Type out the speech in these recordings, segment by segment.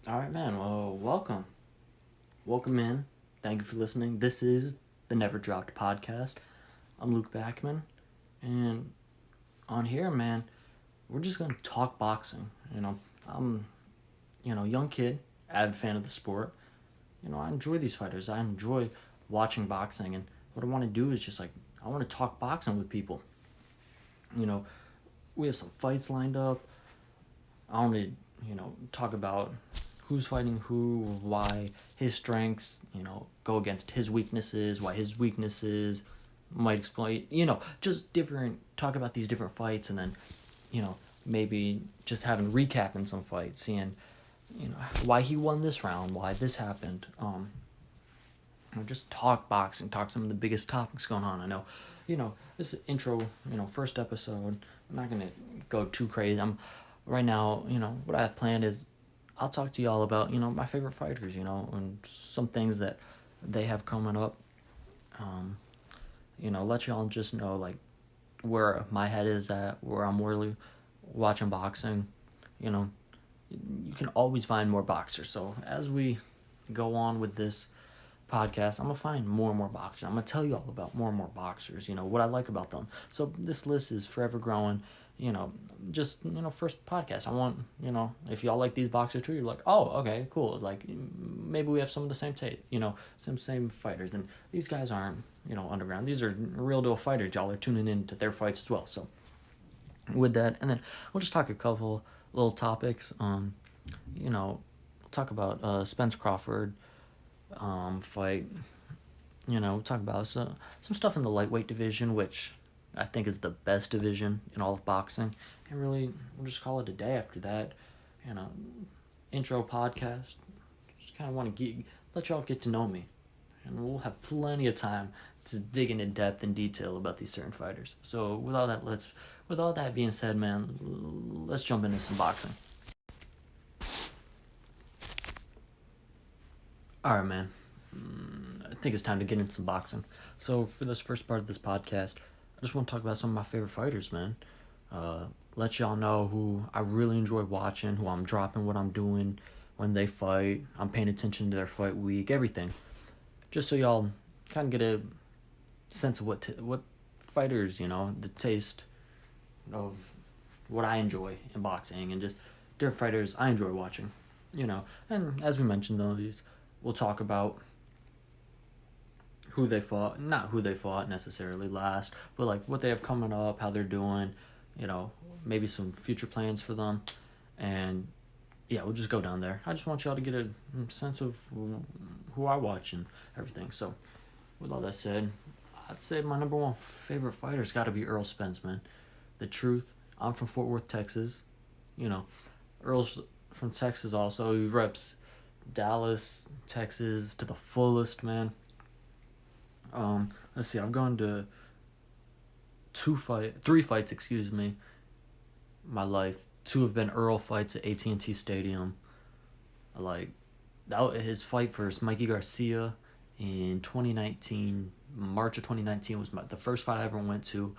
All right, man. Well, welcome. Welcome in. Thank you for listening. This is the Never Dropped podcast. I'm Luke Backman, and on here, man, we're just gonna talk boxing. I'm young kid, avid fan of the sport. I enjoy these fighters. I enjoy watching boxing, and what I want to do is just like I want to talk boxing with people. You know, we have some fights lined up. I want to talk about who's fighting who, why his strengths, go against his weaknesses, why his weaknesses might exploit, just different, talk about these different fights, and then, maybe just having recapping some fights, seeing, why he won this round, why this happened. Just talk boxing, talk some of the biggest topics going on. I know, this is intro, first episode. I'm not gonna go too crazy. I'm right now. What I have planned is I'll talk to y'all about my favorite fighters. And some things that they have coming up. Um, let y'all just know like where my head is at, where I'm really watching boxing. You know, you can always find more boxers. So as we go on with this podcast, I'm gonna find more and more boxers. I'm gonna tell you all about more and more boxers. What I like about them. So this list is forever growing. Just first podcast. I want if y'all like these boxers too, you're like, oh, okay, cool. Like maybe we have some of the same taste. Same fighters. And these guys aren't underground. These are real deal fighters. Y'all are tuning in to their fights as well. So with that, and then we'll just talk a couple little topics. We'll talk about Spence Crawford fight. We'll talk about some stuff in the lightweight division, which I think is the best division in all of boxing. And really, we'll just call it a day after that. You know, intro podcast. Just kind of want to let y'all get to know me. And we'll have plenty of time to dig into depth and detail about these certain fighters. So with all that being said, man, let's jump into some boxing. All right, man. I think it's time to get into some boxing. So for this first part of this podcast, I just want to talk about some of my favorite fighters, man. Uh, let y'all know who I really enjoy watching, who I'm dropping, what I'm doing when they fight. I'm paying attention to their fight week, everything. Just so y'all kind of get a sense of what fighters, the taste of what I enjoy in boxing, and just different fighters I enjoy watching. And as we mentioned, though, these we'll talk about who they fought, not who they fought necessarily last, but like what they have coming up, how they're doing, you know, maybe some future plans for them, and yeah, we'll just go down there. I just want y'all to get a sense of who I watch and everything. So, with all that said, I'd say my number one favorite fighter's got to be Earl Spence, man. The truth. I'm from Fort Worth, Texas. You know, Earl's from Texas also. He reps Dallas, Texas to the fullest, man. Let's see. I've gone to three fights, excuse me, my life. Two have been Earl fights at AT&T Stadium. Like his fight versus Mikey Garcia in 2019, March of 2019 was the first fight I ever went to.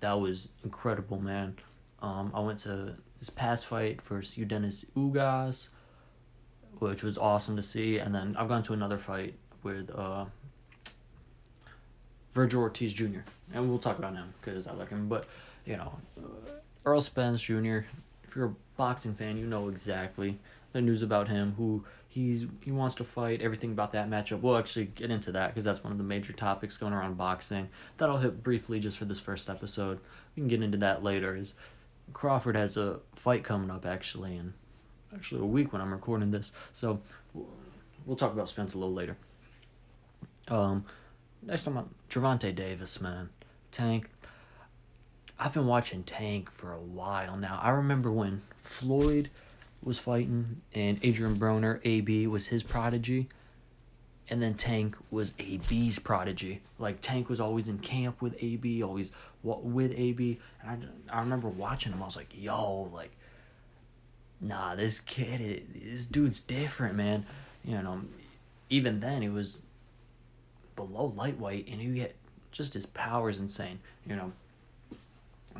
That was incredible, man. I went to his past fight versus Eudenis Ugas, which was awesome to see, and then I've gone to another fight with Virgil Ortiz Jr. And we'll talk about him because I like him. But you know, Earl Spence Jr. If you're a boxing fan, you know exactly the news about him. Who he wants to fight. Everything about that matchup. We'll actually get into that because that's one of the major topics going around boxing. That I'll hit briefly just for this first episode. We can get into that later. As Crawford has a fight coming up actually in a week when I'm recording this. So we'll talk about Spence a little later. Um, Next time, Gervonta Davis, man. Tank. I've been watching Tank for a while now. I remember when Floyd was fighting and Adrian Broner, AB, was his prodigy. And then Tank was AB's prodigy. Like, Tank was always in camp with AB, always with AB. And I remember watching him. I was like, yo, like, nah, this dude's different, man. You know, even then, he was below lightweight, and you get just his power is insane.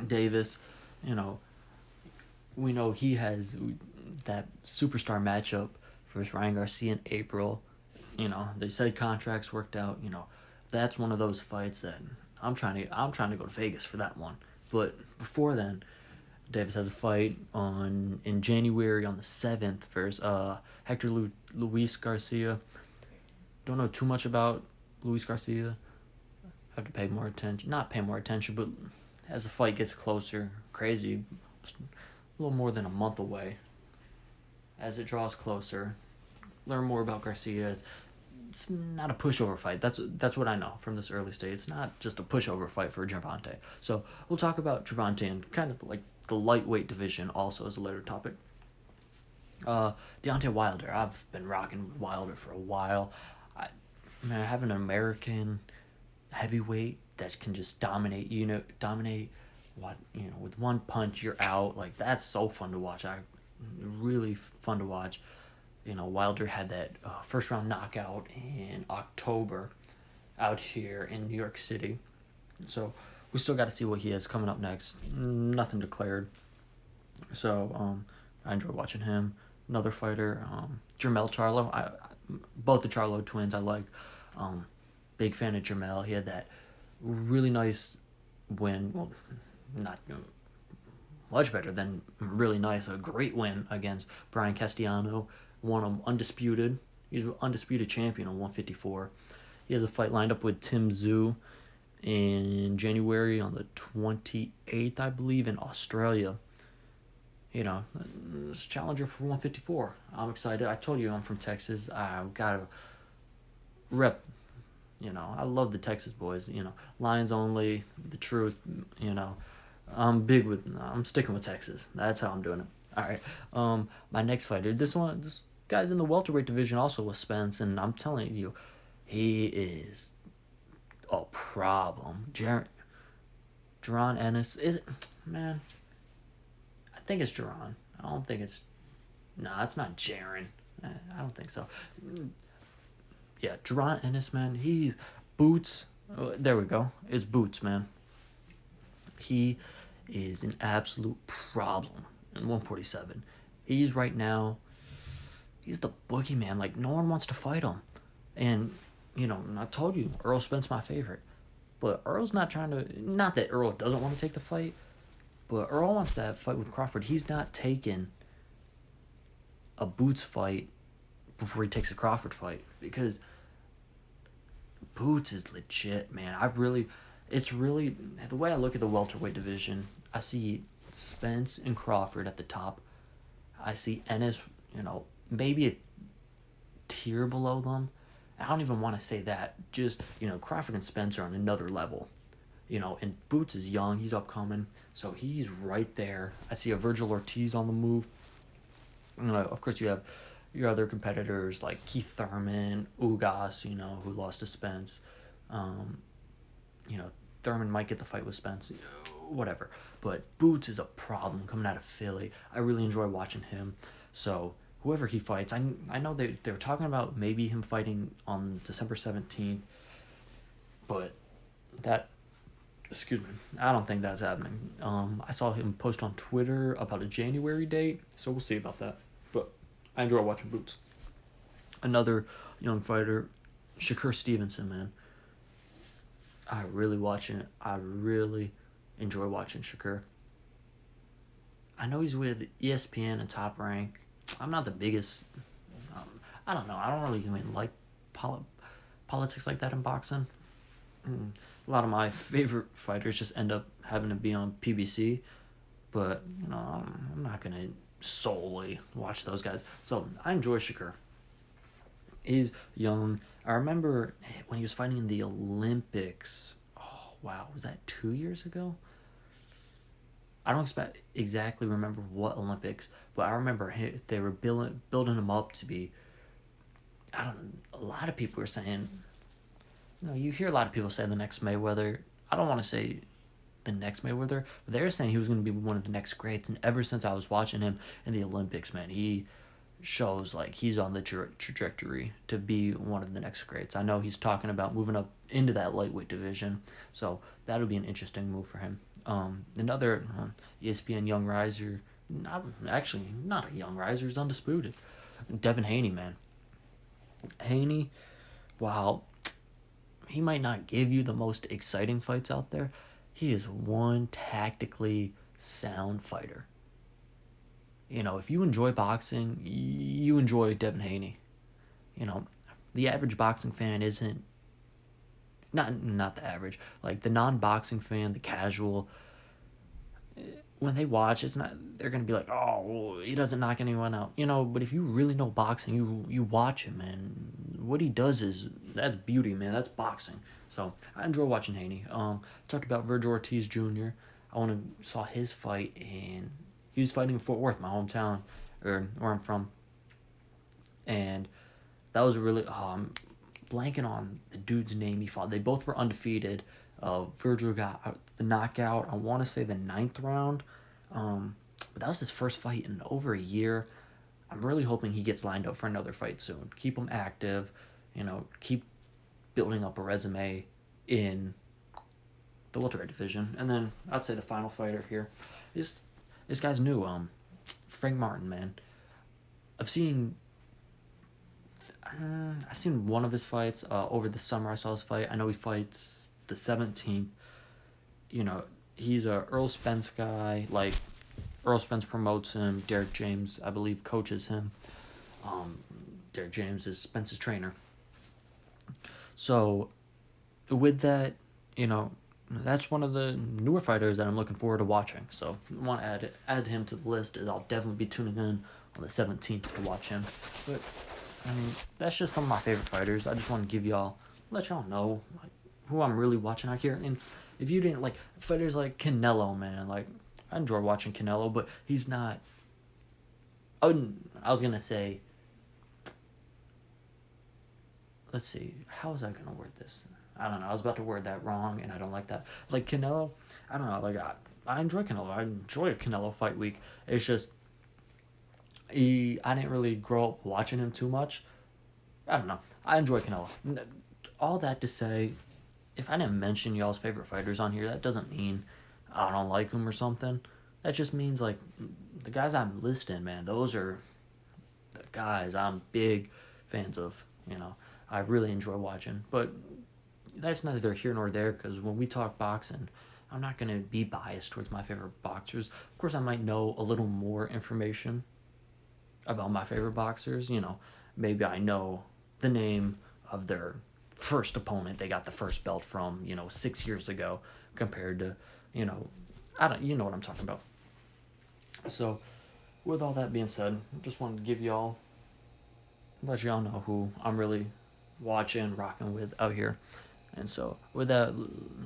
Davis, you know, we know he has that superstar matchup versus Ryan Garcia in April. They said contracts worked out. That's one of those fights that I'm trying to go to Vegas for that one. But before then, Davis has a fight in January on the 7th versus Hector Luis Garcia. Don't know too much about Luis Garcia. Have to pay more attention. Not pay more attention, but as the fight gets closer, crazy, a little more than a month away. As it draws closer, learn more about Garcia. It's not a pushover fight. That's what I know from this early stage. It's not just a pushover fight for Gervonta. So we'll talk about Gervonta and kind of like the lightweight division also as a later topic. Deontay Wilder. I've been rocking Wilder for a while. Having an American heavyweight that can just dominate. With one punch you're out. Like that's so fun to watch. Really fun to watch. Wilder had that first round knockout in October out here in New York City. So we still got to see what he has coming up next. Nothing declared. So I enjoy watching him. Another fighter, Jermell Charlo. Both the Charlo twins I like. Big fan of Jermell. He had that really nice win. Well, not much better than really nice. A great win against Brian Castellano. Won him undisputed. He's an undisputed champion on 154. He has a fight lined up with Tim Tszyu in January on the 28th, I believe, in Australia. It's a challenger for 154. I'm excited. I told you I'm from Texas. I've got to rep. I love the Texas boys. Lions only, the truth. I'm sticking with Texas. That's how I'm doing it. All right. My next fighter. This guy's in the welterweight division also with Spence, and I'm telling you, he is a problem. Jaron Ennis. Is it? Man, I think it's Jaron. I don't think it's... Nah, it's not Jaron. I don't think so. Yeah, Jaron Ennis, man. He's... Boots. There we go. It's Boots, man. He is an absolute problem in 147. He's right now... He's the boogeyman. Like, no one wants to fight him. And, I told you, Earl Spence my favorite. But Earl's not trying to... Not that Earl doesn't want to take the fight, but Earl wants that fight with Crawford. He's not taking a Boots fight before he takes a Crawford fight. Because Boots is legit, man. It's really... The way I look at the welterweight division, I see Spence and Crawford at the top. I see Ennis, maybe a tier below them. I don't even want to say that. Just, Crawford and Spence are on another level. And Boots is young. He's upcoming. So he's right there. I see a Virgil Ortiz on the move. Of course, you have your other competitors like Keith Thurman, Ugas, who lost to Spence. Thurman might get the fight with Spence. Whatever. But Boots is a problem coming out of Philly. I really enjoy watching him. So whoever he fights, I know they were talking about maybe him fighting on December 17th. But excuse me, I don't think that's happening. I saw him post on Twitter about a January date, so we'll see about that. But I enjoy watching Boots. Another young fighter, Shakur Stevenson, man. I really enjoy watching Shakur. I know he's with ESPN and Top Rank. I'm not the biggest... I don't know. I don't really even like politics like that in boxing. A lot of my favorite fighters just end up having to be on PBC. But, I'm not going to solely watch those guys. So, I enjoy Shakur. He's young. I remember when he was fighting in the Olympics. Oh, wow. Was that 2 years ago? I don't exactly remember what Olympics, but I remember they were building him up to be... a lot of people were saying... you hear a lot of people say the next Mayweather. I don't want to say the next Mayweather, but they're saying he was going to be one of the next greats. And ever since I was watching him in the Olympics, man, he shows like he's on the trajectory to be one of the next greats. I know he's talking about moving up into that lightweight division, so that'll be an interesting move for him. ESPN young riser, not a young riser, he's undisputed. Devin Haney, man. Haney, while he might not give you the most exciting fights out there, he is one tactically sound fighter. If you enjoy boxing, you enjoy Devin Haney. You know, the average boxing fan isn't not the average, like the non-boxing fan, the casual. When they watch, it's not they're gonna be like, oh, well, he doesn't knock anyone out, But if you really know boxing, you watch him, and what he does that's beauty, man. That's boxing. So I enjoy watching Haney. Talked about Vergil Ortiz Jr. Saw his fight he was fighting in Fort Worth, my hometown, or where I'm from, and that was really blanking on the dude's name he fought. They both were undefeated. Vergil got the knockout, I want to say the 9th round. But that was his first fight in over a year. I'm really hoping he gets lined up for another fight soon. Keep him active, keep building up a resume in the welterweight division. And then I'd say the final fighter here, this guy's new. Frank Martin, man. I've seen one of his fights over the summer. I saw his fight. I know he fights the 17th. He's a Earl Spence guy. Like, Earl Spence promotes him. Derek James, I believe, coaches him. Derek James is Spence's trainer. So, with that, that's one of the newer fighters that I'm looking forward to watching. So, I want to add him to the list, as I'll definitely be tuning in on the 17th to watch him. But that's just some of my favorite fighters. I just want to let y'all know who I'm really watching out here. And if you didn't, fighters like Canelo, man, I enjoy watching Canelo, but he's not. Oh, I was gonna say. Let's see. How was I gonna word this? I don't know. I was about to word that wrong, and I don't like that. Like Canelo, I don't know. I enjoy Canelo. I enjoy a Canelo fight week. It's just I didn't really grow up watching him too much. I don't know. I enjoy Canelo. All that to say, if I didn't mention y'all's favorite fighters on here, that doesn't mean I don't like them or something. That just means, the guys I'm listing, man, those are the guys I'm big fans of. I really enjoy watching. But that's neither here nor there, because when we talk boxing, I'm not going to be biased towards my favorite boxers. Of course, I might know a little more information about my favorite boxers. Maybe I know the name of their first opponent they got the first belt from, 6 years ago, compared to, you know what I'm talking about. So, with all that being said, I just wanted to let y'all know who I'm really watching, rocking with out here. And so, with that,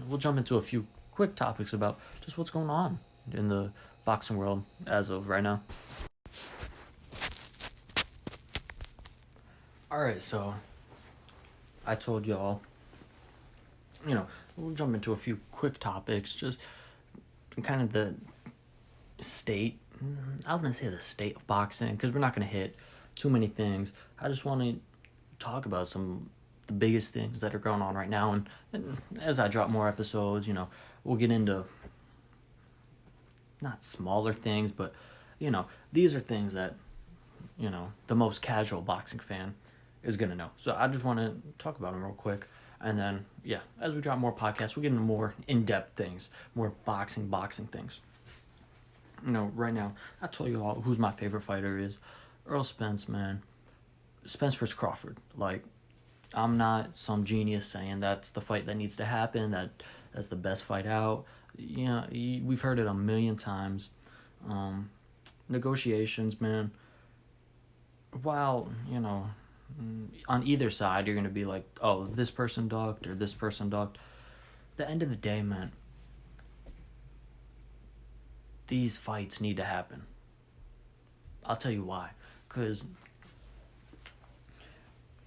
we'll jump into a few quick topics about just what's going on in the boxing world as of right now. Alright, so I told y'all, we'll jump into a few quick topics, just kind of the state, I wouldn't say the state of boxing, because we're not going to hit too many things. I just want to talk about the biggest things that are going on right now, and as I drop more episodes, we'll get into not smaller things, but, these are things that, the most casual boxing fan is going to know. So I just want to talk about them real quick. And then, as we drop more podcasts, we'll get into more in-depth things, more boxing things. Right now, I told you all who's my favorite fighter is. Earl Spence, man. Spence vs. Crawford. I'm not some genius saying that's the fight that needs to happen, that's the best fight out. We've heard it a million times. Negotiations, man. While, on either side, you're going to be like, oh, this person ducked or this person ducked. At the end of the day, man, these fights need to happen. I'll tell you why. Because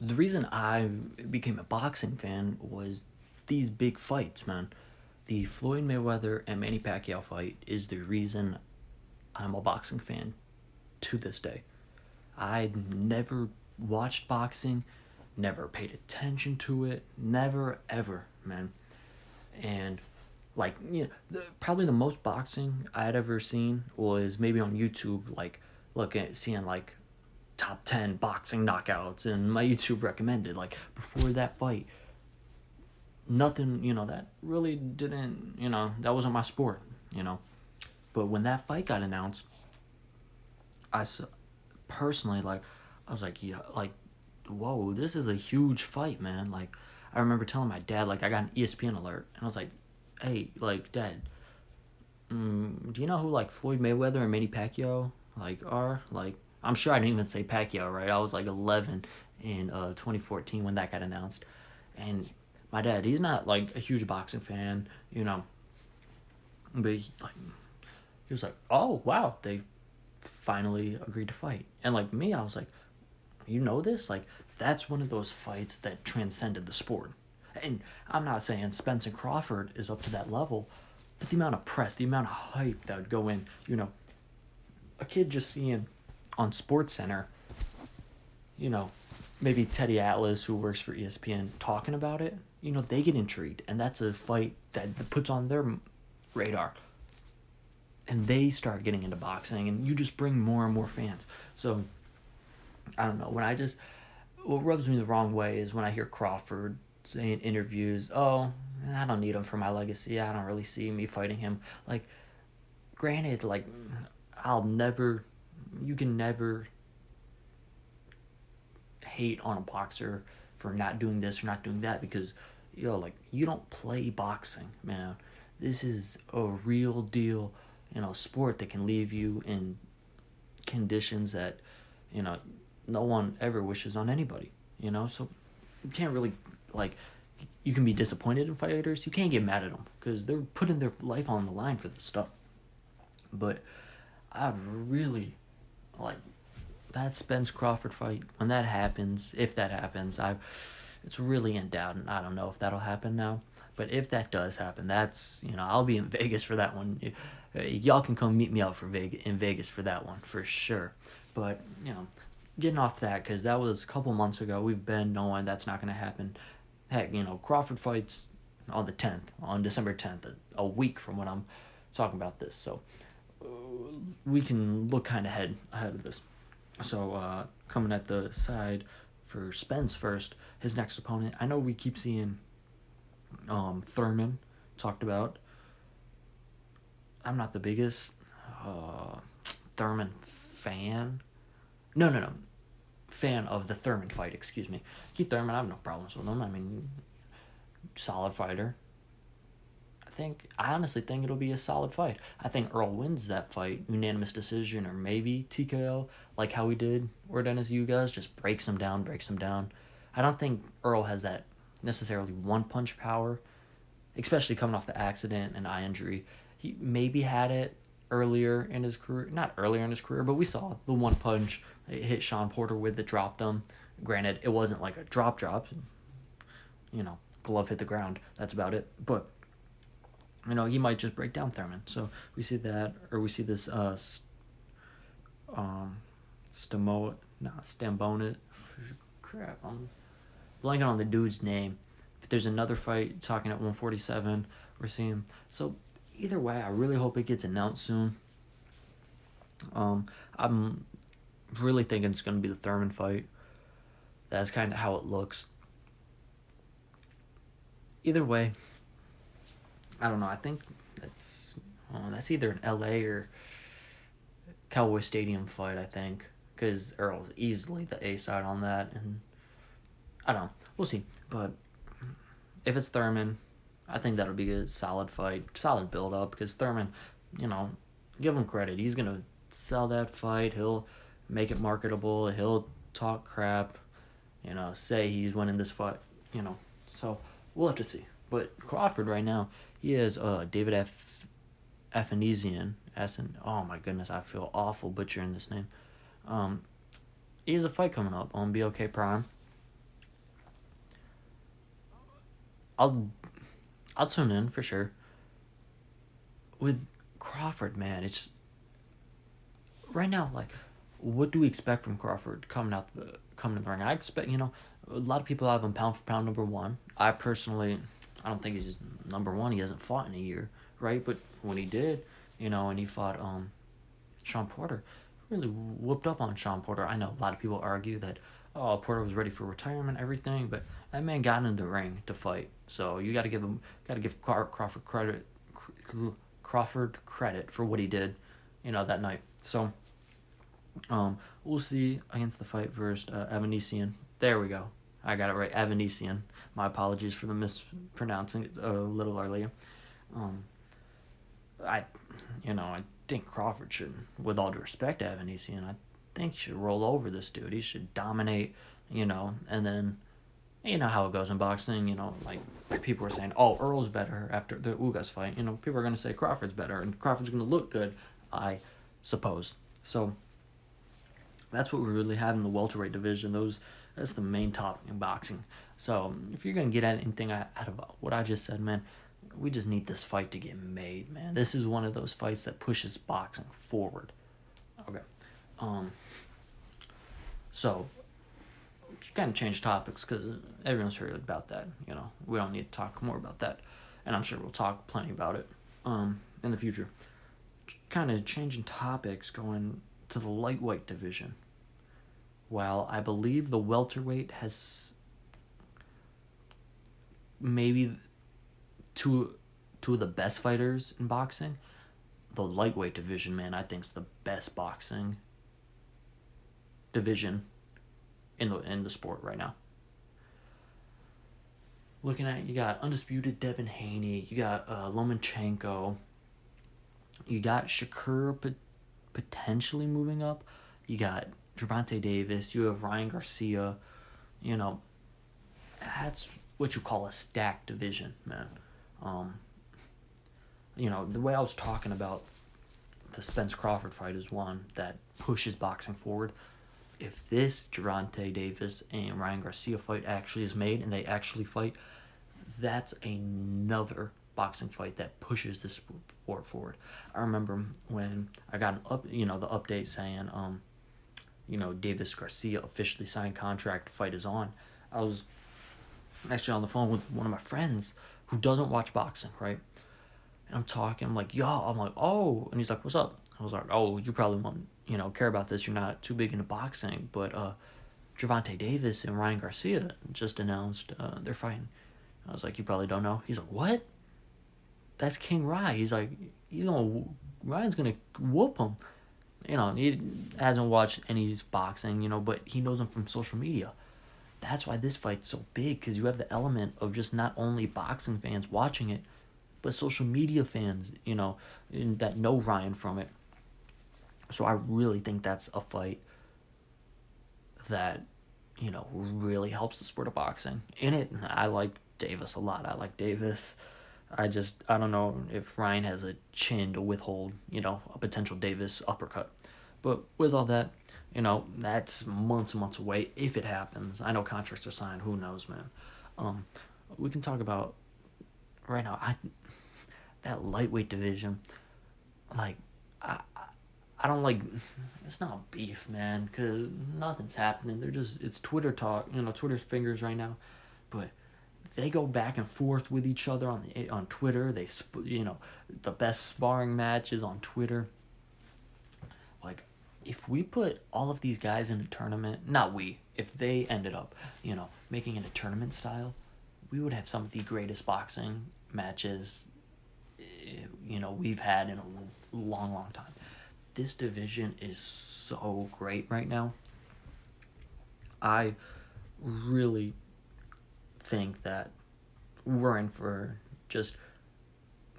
the reason I became a boxing fan was these big fights, man. The Floyd Mayweather and Manny Pacquiao fight is the reason I'm a boxing fan to this day. I never watched boxing, never paid attention to it, never ever, man. And probably the most boxing I had ever seen was maybe on YouTube, seeing top 10 boxing knockouts and my YouTube recommended. Like, before that fight, nothing, that really didn't, that wasn't my sport, But when that fight got announced, personally, like, I was like, yeah, like, whoa, this is a huge fight, man. Like, I remember telling my dad, like, I got an ESPN alert, and I was like, hey, like, Dad, do you know who, like, Floyd Mayweather and Manny Pacquiao, like, are? Like, I'm sure I didn't even say Pacquiao, right? I was, like, 11 in 2014 when that got announced. And my dad, he's not, like, a huge boxing fan, but he was like, oh, wow, they finally agreed to fight. And, like, me, I was like, you know this? Like, that's one of those fights that transcended the sport. And I'm not saying Spence and Crawford is up to that level, but the amount of press, the amount of hype that would go in, a kid just seeing on Sports Center, maybe Teddy Atlas, who works for ESPN, talking about it, they get intrigued. And that's a fight that puts on their radar. And they start getting into boxing, and you just bring more and more fans. So, I don't know. What rubs me the wrong way is when I hear Crawford saying in interviews, oh, I don't need him for my legacy. I don't really see me fighting him. Like, granted, like, you can never hate on a boxer for not doing this or not doing that because, like, you don't play boxing, man. This is a real deal, sport that can leave you in conditions that, no one ever wishes on anybody, so you can't really, like, you can be disappointed in fighters. You can't get mad at them because they're putting their life on the line for this stuff. But I really like that Spence Crawford fight. When that happens, if that happens, it's really in doubt, and I don't know if that'll happen now. But if that does happen, that's, I'll be in Vegas for that one. Y'all can come meet me out in Vegas for that one for sure. But getting off that, because that was a couple months ago. We've been knowing that's not going to happen. Heck, Crawford fights on the 10th, on December 10th, a week from when I'm talking about this. So we can look kind of ahead of this. So coming at the side for Spence first, his next opponent. I know we keep seeing Thurman talked about. I'm not the biggest Thurman fan. No. Fan of the Thurman fight, excuse me. Keith Thurman, I have no problems with him. I mean, solid fighter. I honestly think it'll be a solid fight. I think Earl wins that fight, unanimous decision, or maybe TKO, like how he did Ordenes Ugas, just breaks him down. I don't think Earl has that necessarily one-punch power, especially coming off the accident and eye injury. He maybe had it earlier in his career, not earlier in his career, but we saw the one punch it hit Sean Porter with that dropped him. Granted, it wasn't like a drop, glove hit the ground. That's about it. But he might just break down Thurman. So we see that, or we see this Stambonit. Crap, I'm blanking on the dude's name. But there's another fight talking at 147. We're seeing. So either way, I really hope it gets announced soon. I'm really thinking it's going to be the Thurman fight. That's kind of how it looks. Either way, I don't know. I think that's either an LA or Cowboy Stadium fight, I think. Because Earl's easily the A side on that. And I don't know. We'll see. But if it's Thurman, I think that'll be a solid fight. Solid build-up. Because Thurman, give him credit. He's going to sell that fight. He'll make it marketable. He'll talk crap. Say he's winning this fight. So we'll have to see. But Crawford right now, he has David Afanesian. Oh my goodness, I feel awful butchering this name. He has a fight coming up on BOK Prime. I'll tune in for sure. With Crawford, man, it's right now, like, what do we expect from Crawford coming to the ring? I expect, a lot of people have him pound for pound number one. I don't think he's number one. He hasn't fought in a year, right? But when he did, and he fought Sean Porter, really whooped up on Sean Porter. I know a lot of people argue that, oh, Porter was ready for retirement, everything, but that man got in the ring to fight. So you got to give Crawford credit for what he did, that night. So, we'll see against the fight versus Evanesian. There we go. I got it right, Evanesian. My apologies for the mispronouncing it a little earlier. Um, I, I think Crawford should, with all due respect to Evanesian, I think he should roll over this dude. He should dominate, and then, you know how it goes in boxing, like people were saying, oh, Earl's better after the Ugas fight. People are going to say Crawford's better, and Crawford's going to look good, I suppose. So that's what we really have in the welterweight division. That's the main topic in boxing. So if you're going to get anything out of what I just said, man, we just need this fight to get made, man. This is one of those fights that pushes boxing forward. Okay. So, kind of change topics because everyone's heard about that. We don't need to talk more about that. And I'm sure we'll talk plenty about it in the future. Kind of changing topics, going to the lightweight division. While I believe the welterweight has maybe two of the best fighters in boxing, the lightweight division, man, I think is the best boxing division in the sport right now. Looking at it, you got undisputed Devin Haney, you got Lomachenko, you got Shakur potentially moving up, you got Gervonta Davis, you have Ryan Garcia. That's what you call a stacked division, man. The way I was talking about the Spence Crawford fight is one that pushes boxing forward. If this Gervonta Davis and Ryan Garcia fight actually is made and they actually fight, that's another boxing fight that pushes this sport forward. I remember when I got the update saying, Davis Garcia officially signed contract, fight is on. I was actually on the phone with one of my friends who doesn't watch boxing, right? And I'm talking, I'm like, oh, and he's like, what's up? I was like, oh, you probably won't, care about this. You're not too big into boxing, but Gervonta Davis and Ryan Garcia just announced they're fighting. I was like, you probably don't know. He's like, what? That's King Rye. He's like, Ryan's gonna whoop him. He hasn't watched any boxing, but he knows him from social media. That's why this fight's so big, because you have the element of just not only boxing fans watching it, but social media fans, that know Ryan from it. So I really think that's a fight that, really helps the sport of boxing. In it, I like Davis a lot. I like Davis. I don't know if Ryan has a chin to withhold, a potential Davis uppercut. But with all that, that's months and months away if it happens. I know contracts are signed. Who knows, man? We can talk about right now. That lightweight division, like, I don't like. It's not beef, man, because nothing's happening. It's Twitter talk, Twitter's fingers right now, but they go back and forth with each other on Twitter. They the best sparring matches on Twitter. Like, if we put all of these guys in a tournament, not we, if they ended up, making it a tournament style, we would have some of the greatest boxing matches, we've had in a long, long time. This division is so great right now. I really think that we're in for just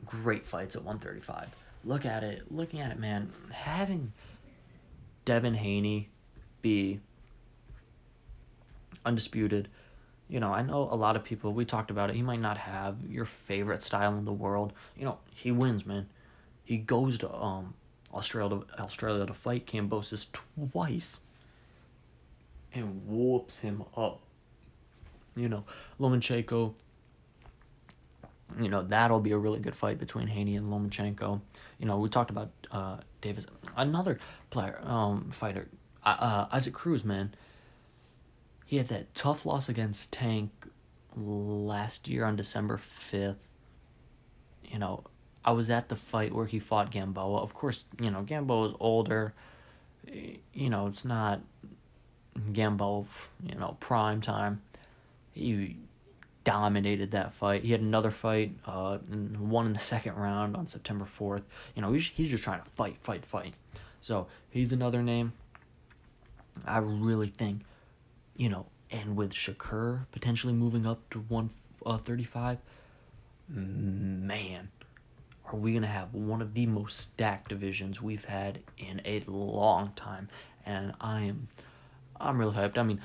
great fights at 135. Looking at it, man, having Devin Haney be undisputed, I know a lot of people, we talked about it, he might not have your favorite style in the world. He wins, man. He goes to Australia to fight Kambosos twice and whoops him up. Lomachenko, that'll be a really good fight between Haney and Lomachenko. We talked about Davis. Another player, fighter, Isaac Cruz, man. He had that tough loss against Tank last year on December 5th. I was at the fight where he fought Gamboa. Of course, Gamboa is older. it's not Gambo, prime time. He dominated that fight. He had another fight, and won in the second round on September 4th. He's just trying to fight. So he's another name. I really think, and with Shakur potentially moving up to 135, man, are we going to have one of the most stacked divisions we've had in a long time. And I'm really hyped. I mean,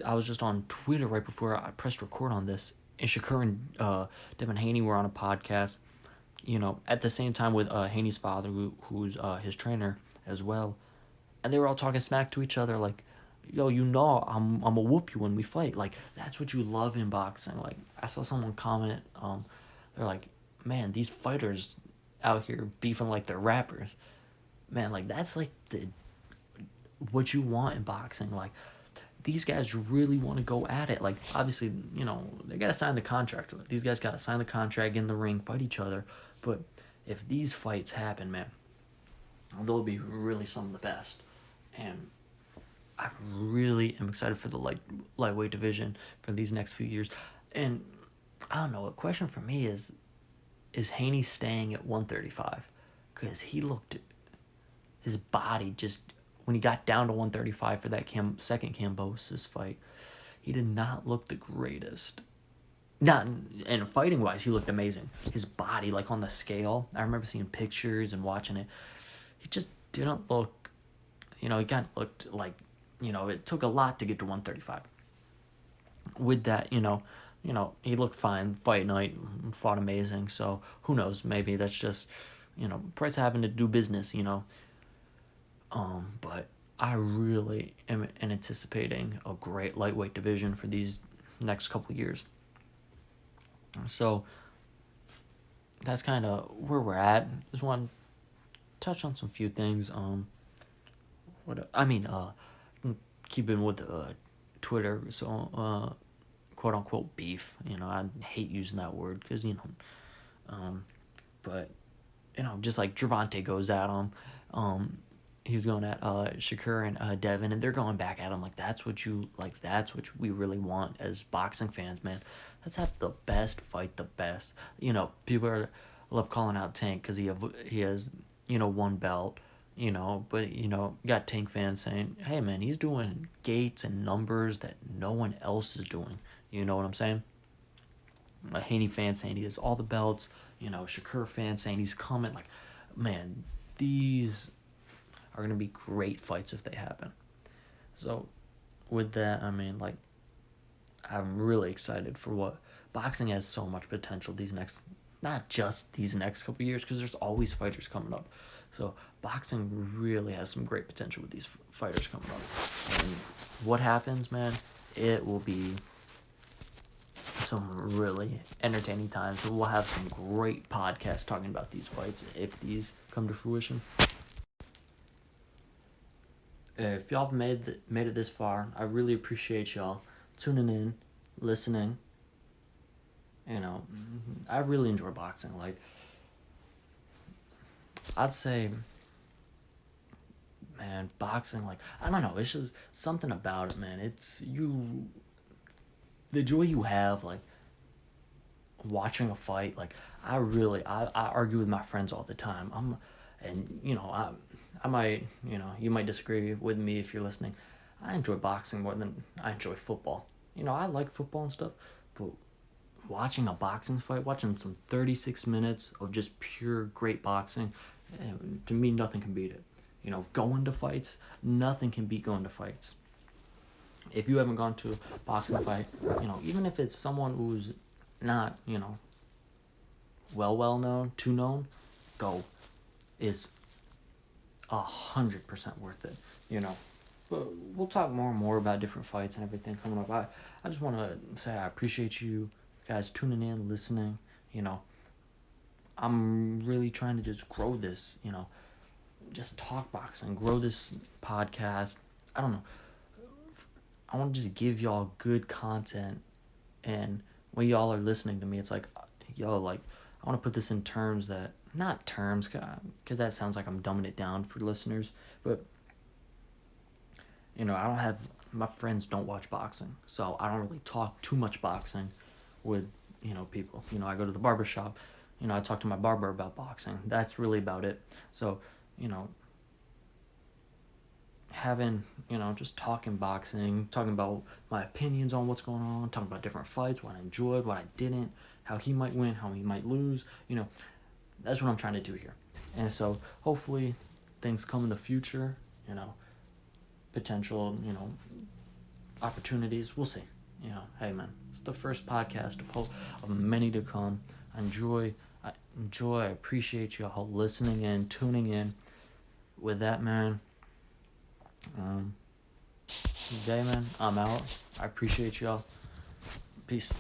I was just on Twitter right before I pressed record on this, and Shakur and Devin Haney were on a podcast, at the same time with Haney's father, who's his trainer as well, and they were all talking smack to each other, like, yo, I'm gonna whoop you when we fight. Like, that's what you love in boxing. Like, I saw someone comment, they're like, man, these fighters out here beefing like they're rappers. Man, like, that's like what you want in boxing. Like, these guys really want to go at it. Like, obviously, they got to sign the contract. These guys got to sign the contract, in the ring, fight each other. But if these fights happen, man, they'll be really some of the best. And I really am excited for the lightweight division for these next few years. And I don't know, a question for me is Haney staying at 135? Because his body just, when he got down to 135 for that second Kambosos fight, he did not look the greatest. Not, and fighting wise, he looked amazing. His body, like on the scale, I remember seeing pictures and watching it. He just didn't look, he kind of looked like, it took a lot to get to 135. With that, he looked fine. Fight night, fought amazing. So who knows? Maybe that's just, Price having to do business. But I really am anticipating a great lightweight division for these next couple years. So that's kind of where we're at. Just want to touch on some few things. Keeping with Twitter. So quote unquote beef. I hate using that word because but just like Gervonta goes at him. He's going at Shakur and Devin, and they're going back at him like that's what we really want as boxing fans, man. Let's have the best fight the best. People love calling out Tank because he has one belt, but got Tank fans saying, hey man, he's doing gates and numbers that no one else is doing. You know what I'm saying? A Haney fan saying he has all the belts. Shakur fan saying he's coming. Like, man, these are going to be great fights if they happen. So, with that, I mean, like, I'm really excited for what boxing has. So much potential not just these next couple years, because there's always fighters coming up. So, boxing really has some great potential with these fighters coming up. And what happens, man, it will be some really entertaining times. So we'll have some great podcasts talking about these fights if these come to fruition. If y'all made it this far, I really appreciate y'all tuning in, listening. I really enjoy boxing. Like, I'd say, man, boxing, like, I don't know, it's just something about it, man. It's the joy you have, like, watching a fight. Like, I argue with my friends all the time. I might, you might disagree with me if you're listening. I enjoy boxing more than I enjoy football. I like football and stuff, but watching a boxing fight, watching some 36 minutes of just pure great boxing, to me, nothing can beat it. Going to fights, nothing can beat going to fights. If you haven't gone to a boxing fight, even if it's someone who's not, well known, too known, go. Is 100% worth it, But we'll talk more and more about different fights and everything coming up. I just want to say I appreciate you guys tuning in, listening. I'm really trying to just grow this, just talk boxing, grow this podcast. I don't know. I want to just give y'all good content, and when y'all are listening to me, it's like, yo, like, I want to put this in terms that, not terms, because that sounds like I'm dumbing it down for listeners, but I don't have, my friends don't watch boxing, so I don't really talk too much boxing with, people. I go to the barber shop, I talk to my barber about boxing. That's really about it. So, you know, having, just talking boxing, talking about my opinions on what's going on, talking about different fights, what I enjoyed, what I didn't, how he might win, how he might lose, that's what I'm trying to do here. And so hopefully things come in the future, potential, opportunities. We'll see. Hey man, it's the first podcast of many to come. I appreciate y'all listening in, tuning in. With that, man, today, man, I'm out. I appreciate y'all. Peace.